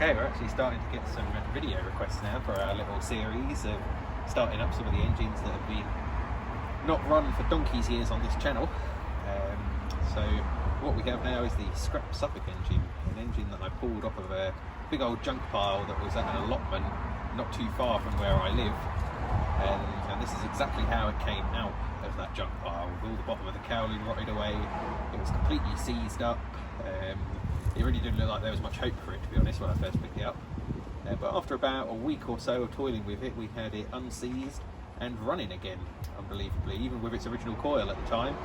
Okay, we're actually starting to get some video requests now for our little series of starting up some of the engines that have been not run for donkey's years on this channel. So what we have now is the scrap Suffolk engine, an engine that I pulled off of a big old junk pile that was at an allotment not too far from where I live. And this is exactly how it came out of that junk pile, with all the bottom of the cowling rotted away. It was completely seized up. It really didn't look like there was much hope for it, to be honest, when I first picked it up. But after about a week or so of toiling with it, we had it unseized and running again, unbelievably, even with its original coil at the time.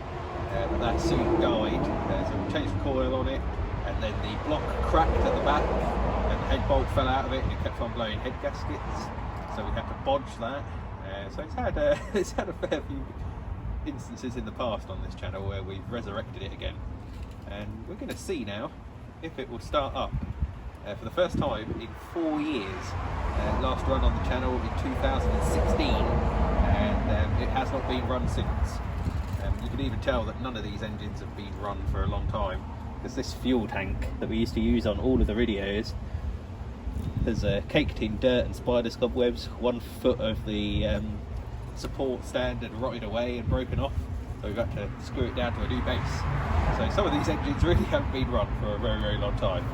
But that soon died, so we changed the coil on it, and then the block cracked at the back, and the head bolt fell out of it, and it kept on blowing head gaskets, so we had to bodge that. So it's had a fair few instances in the past on this channel where we've resurrected it again, and we're going to see now if it will start up for the first time in 4 years. Last run on the channel in 2016, and it has not been run since. You can even tell that none of these engines have been run for a long time, because this fuel tank that we used to use on all of the videos has caked in dirt and spiders cobwebs. 1 foot of the support stand had rotted away and broken off, so we've had to screw it down to a new base. So some of these engines really haven't been run for a very, very long time.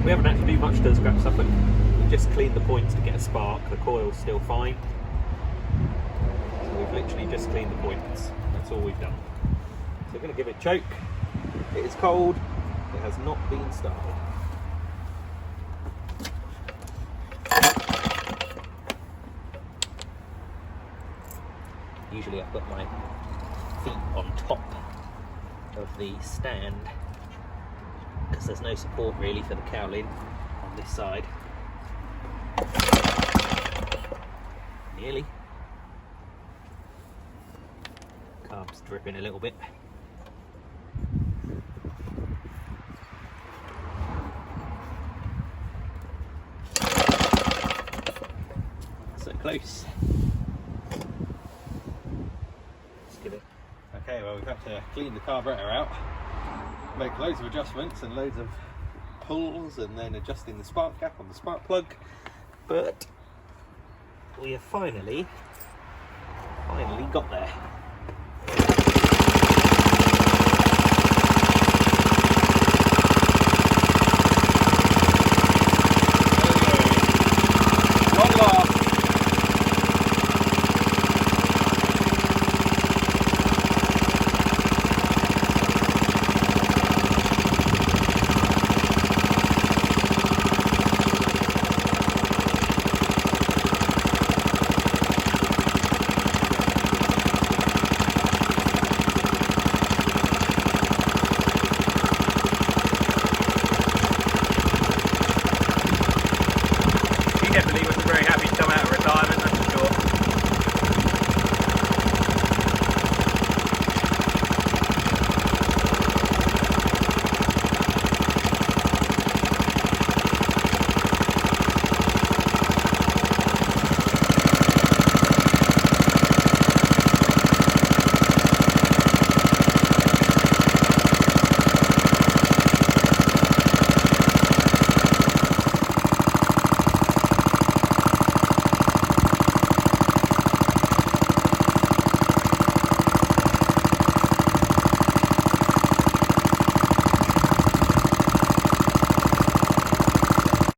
We haven't had to do much to the scrap Suffolk. We just cleaned the points to get a spark. The coil's still fine. So we've literally just cleaned the points. That's all we've done. So we're going to give it a choke. It is cold. It has not been started. Usually I've got my feet on top of the stand because there's no support really for the cowling on this side. Nearly. Carb's dripping a little bit. So close. Okay, well, we've had to clean the carburetor out, make loads of adjustments and loads of pulls, and then adjusting the spark gap on the spark plug, but we have finally got there.